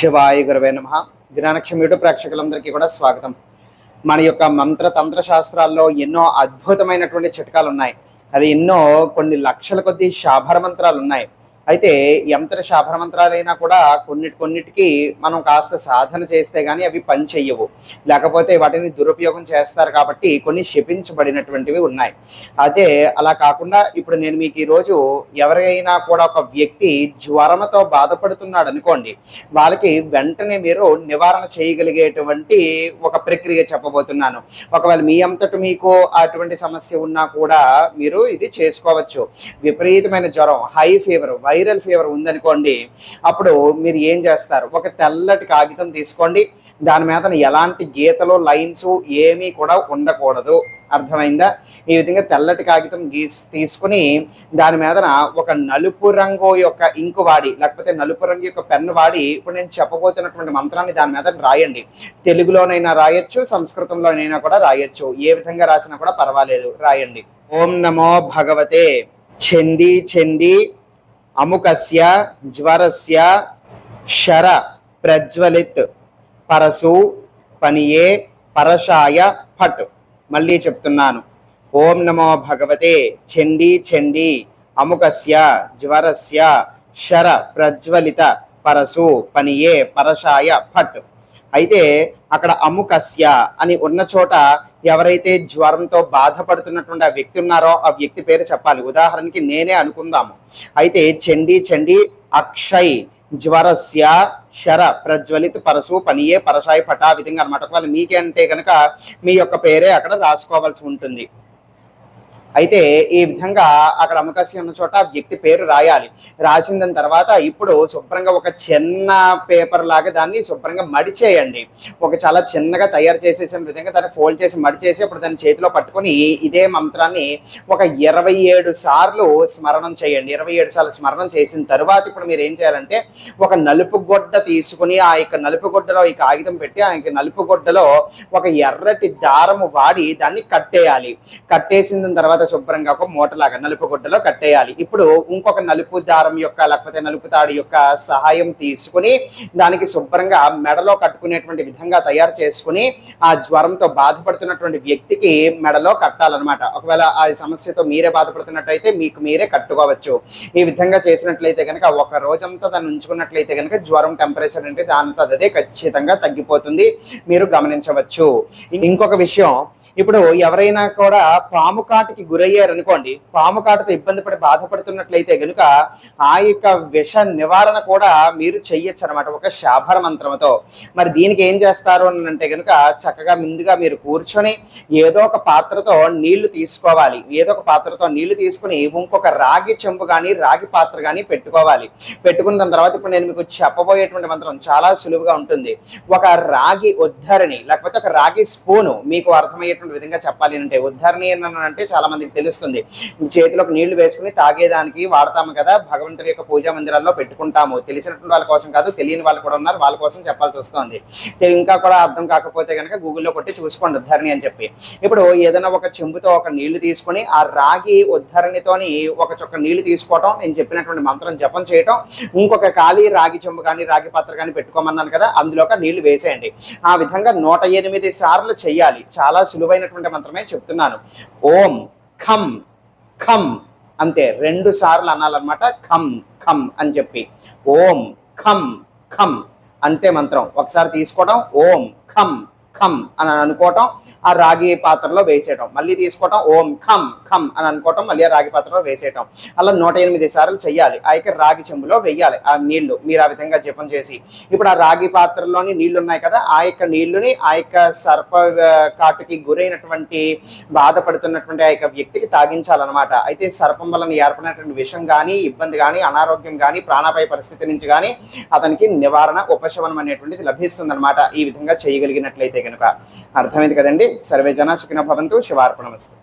శివాయ గురవే నమః. జ్ఞానక్షం యూట్యూబ్ ప్రేక్షకులందరికీ కూడా స్వాగతం. మన యొక్క మంత్ర తంత్ర శాస్త్రాల్లో ఎన్నో అద్భుతమైనటువంటి చిట్కాలు ఉన్నాయి. అది ఎన్నో కొన్ని లక్షల కొద్ది శాభర మంత్రాలు ఉన్నాయి. అయితే యంత్ర శాభర మంత్రాలైనా కూడా కొన్నిటికి మనం కాస్త సాధన చేస్తే కానీ అవి పని చెయ్యవు, లేకపోతే వాటిని దురుపయోగం చేస్తారు. కాబట్టి కొన్ని శపించబడినటువంటివి ఉన్నాయి. అయితే అలా కాకుండా ఇప్పుడు నేను మీకు ఈరోజు ఎవరైనా కూడా ఒక వ్యక్తి జ్వరంతో బాధపడుతున్నాడు అనుకోండి, వాళ్ళకి వెంటనే మీరు నివారణ చేయగలిగేటువంటి ఒక ప్రక్రియ చెప్పబోతున్నాను. ఒకవేళ మీ అంతటి మీకు అటువంటి సమస్య ఉన్నా కూడా మీరు ఇది చేసుకోవచ్చు. విపరీతమైన జ్వరం, హై ఫీవర్, వైరల్ ఫీవర్ ఉందనుకోండి, అప్పుడు మీరు ఏం చేస్తారు, ఒక తెల్లటి కాగితం తీసుకోండి. దాని మీద ఎలాంటి గీతలు లైన్స్ ఏమీ కూడా ఉండకూడదు. అర్థమైందా? ఈ విధంగా తెల్లటి కాగితం తీసుకుని దాని మీద ఒక నలుపు రంగు యొక్క ఇంకు వాడి, లేకపోతే నలుపు రంగు యొక్క పెన్ను వాడి ఇప్పుడు నేను చెప్పబోతున్నటువంటి మంత్రాన్ని దాని మీద రాయండి. తెలుగులోనైనా రాయొచ్చు, సంస్కృతంలోనైనా కూడా రాయొచ్చు. ఏ విధంగా రాసినా కూడా పర్వాలేదు, రాయండి. ఓం నమో భగవతే చండీ చండీ అముకస్య జ్వరస్య శర ప్రజ్వలిత్ పరసు పనియే పరశాయ ఫట్. మళ్ళీ చెప్తున్నాను. ఓం నమో భగవతే చండీ చండీ అముకస్య జ్వరస్య శర ప్రజ్వలిత పరసు పనియే పరశాయ ఫట్. అయితే అక్కడ అముకస్య అని ఉన్న చోట ఎవరైతే జ్వరంతో బాధపడుతున్నటువంటి ఆ వ్యక్తి ఉన్నారో ఆ వ్యక్తి పేరు చెప్పాలి. ఉదాహరణకి నేనే అనుకుందాము. అయితే చండీ చండీ అక్షయ్ జ్వరస్య శర ప్రజ్వలిత్ పరసు పనియే పరశాయ పట, ఆ విధంగా అనమాట. ఒకవేళ మీకే అంటే కనుక మీ యొక్క పేరే అక్కడ రాసుకోవాల్సి ఉంటుంది. అయితే ఈ విధంగా అక్కడ అమకస్య ఉన్న చోట వ్యక్తి పేరు రాయాలి. రాసిన తర్వాత ఇప్పుడు శుభ్రంగా ఒక చిన్న పేపర్ లాగా దాన్ని శుభ్రంగా మడిచేయండి. ఒక చాలా చిన్నగా తయారు చేసేసిన విధంగా దాన్ని ఫోల్డ్ చేసి మడిచేసి అప్పుడు దాన్ని చేతిలో పట్టుకొని ఇదే మంత్రాన్ని ఒక 27 సార్లు స్మరణం చేయండి. 27 సార్లు స్మరణం చేసిన తర్వాత ఇప్పుడు మీరు ఏం చేయాలంటే ఒక నలుపు గుడ్డ తీసుకుని ఆ యొక్క నలుపు గుడ్డలో ఈ కాగితం పెట్టి ఆ యొక్క నలుపు గుడ్డలో ఒక ఎర్రటి దారము వాడి దాన్ని కట్టేయాలి. కట్టేసిన తర్వాత శుభ్రంగా ఒక మూటలాగా నలుపు గుడ్డలో కట్టేయాలి. ఇప్పుడు ఇంకొక నలుపు దారం యొక్క లేకపోతే నలుపు తాడు యొక్క సహాయం తీసుకుని దానికి శుభ్రంగా మెడలో కట్టుకునేటువంటి విధంగా తయారు చేసుకుని ఆ జ్వరంతో బాధపడుతున్నటువంటి వ్యక్తికి మెడలో కట్టాలన్నమాట. ఒకవేళ ఆ సమస్యతో మీరే బాధపడుతున్నట్లయితే మీకు మీరే కట్టుకోవచ్చు. ఈ విధంగా చేసినట్లయితే కనుక ఒక రోజంతా దాన్ని ఉంచుకున్నట్లయితే కనుక జ్వరం టెంపరేచర్ అంటే దానితో అదే ఖచ్చితంగా తగ్గిపోతుంది, మీరు గమనించవచ్చు. ఇంకొక విషయం, ఇప్పుడు ఎవరైనా కూడా పాము కాటుకి గురయ్యారనుకోండి, పాము కాటుతో ఇబ్బంది పడి బాధపడుతున్నట్లయితే కనుక ఆ యొక్క విష నివారణ కూడా మీరు చెయ్యొచ్చు అనమాట ఒక శాభర మంత్రంతో. మరి దీనికి ఏం చేస్తారు అని అంటే కనుక చక్కగా ముందుగా మీరు కూర్చొని ఏదో ఒక పాత్రతో నీళ్లు తీసుకోవాలి. ఏదో ఒక పాత్రతో నీళ్లు తీసుకుని ఇంకొక రాగి చెంబు కానీ రాగి పాత్ర కానీ పెట్టుకోవాలి. పెట్టుకున్న దాని తర్వాత ఇప్పుడు నేను మీకు చెప్పబోయేటువంటి మంత్రం చాలా సులువుగా ఉంటుంది. ఒక రాగి ఉద్ధరణి లేకపోతే ఒక రాగి స్పూను, మీకు అర్థమయ్యే విధంగా చెప్పాలి అంటే ఉద్ధరణి అంటే చాలా మందికి తెలుస్తుంది. చేతిలోకి నీళ్లు వేసుకుని తాగేదానికి వాడతాము కదా, భగవంతుడి యొక్క పూజా మందిరాల్లో పెట్టుకుంటాము. తెలిసినటువంటి వాళ్ళ కోసం కాదు, తెలియని వాళ్ళు కూడా ఉన్నారు, వాళ్ళ కోసం చెప్పాల్సి వస్తుంది. ఇంకా కూడా అర్థం కాకపోతే కనుక గూగుల్లో కొట్టి చూసుకోండి ఉద్ధరణి అని చెప్పి. ఇప్పుడు ఏదైనా ఒక చెంబుతో ఒక నీళ్లు తీసుకుని ఆ రాగి ఉద్ధరణితోని ఒక చొక్క నీళ్లు తీసుకోవటం, నేను చెప్పినటువంటి మంత్రం జపం చేయటం, ఇంకొక ఖాళీ రాగి చెంబు కానీ రాగి పాత్ర కానీ పెట్టుకోమన్నాను కదా, అందులోకి నీళ్లు వేసేయండి. ఆ విధంగా 108 సార్లు చెయ్యాలి. చాలా సులువైనటువంటి మంత్రమే చెప్తున్నాను. ఓం ఖం ఖం అంతే 2 సార్లు అనాలన్నమాట. ఖం ఖం అని చెప్పి ఓం ఖం ఖం అంతే మంత్రం. ఒకసారి తీసుకోవడం, ఓం ఖం ఖం అని అనుకోవటం, ఆ రాగి పాత్రలో వేసేయటం, మళ్ళీ తీసుకోవటం, ఓం ఖం ఖం అని అనుకోవటం, మళ్ళీ ఆ రాగి పాత్రలో వేసేయటం. అలా 108 సార్లు చెయ్యాలి. ఆ యొక్క రాగి చెంబులో వెయ్యాలి ఆ నీళ్లు. మీరు ఆ విధంగా జపం చేసి ఇప్పుడు ఆ రాగి పాత్రలోని నీళ్లు ఉన్నాయి కదా, ఆ యొక్క నీళ్లుని ఆ యొక్క సర్ప కాటుకి గురైనటువంటి బాధపడుతున్నటువంటి ఆ యొక్క వ్యక్తికి తాగించాలన్నమాట. అయితే సర్పం వలన ఏర్పడినటువంటి విషం కానీ ఇబ్బంది కానీ అనారోగ్యం కానీ ప్రాణాపాయ పరిస్థితి నుంచి కానీ అతనికి నివారణ ఉపశమనం అనేటువంటిది లభిస్తుంది అనమాట. ఈ విధంగా చేయగలిగినట్లయితే కనుక. అర్థమైంది కదండి. సర్వే జనా సుఖినో భవంతు. శివార్పణమస్తు.